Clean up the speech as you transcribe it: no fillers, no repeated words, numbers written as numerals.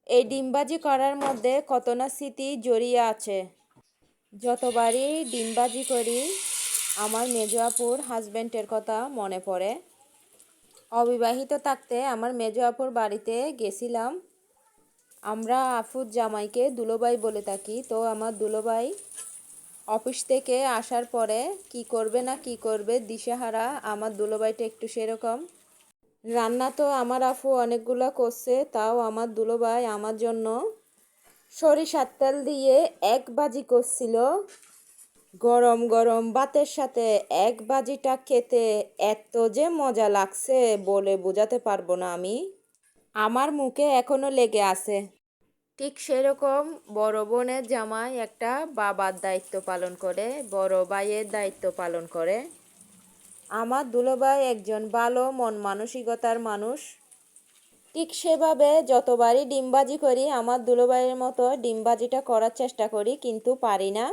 এই ডিমবাজি করার মধ্যে কত না স্মৃতি জড়িয়ে আছে। যতবারই ডিমবাজি করি আমার মেজো আপুর হাজব্যান্ডের কথা মনে পড়ে। অবিবাহিত থাকতে আমার মেজো আপুর বাড়িতে গেছিলাম। আমরা আফুর জামাইকে দুলোভাই বলে থাকি। তো আমার দুলোভাই অফিস থেকে আসার পরে কি করবে না কি করবে দিশেহারা। আমার দুলোভাইটা একটু সেরকম। রান্না তো আমার আফু অনেকগুলো করছে, তাও আমার দুলোভাই আমার জন্য সরিষার তেল দিয়ে এক ভাজি করছিল। গরম গরম ভাতের সাথে এক ভাজিটা খেতে এত যে মজা লাগছে বলে বোঝাতে পারবো না আমি। আমার মুখে এখনো লেগে আছে। ঠিক সেরকম বড় বোনের জামাই একটা বাবার দায়িত্ব পালন করে, বড় ভাইয়ের দায়িত্ব পালন করে। আমার দুলোভাই একজন ভালো মন মানসিকতার মানুষ। ঠিক সেভাবে যতবারই ডিমবাজি করি আমার দুলোভাইয়ের মতো ডিমবাজিটা করার চেষ্টা করি, কিন্তু পারি না।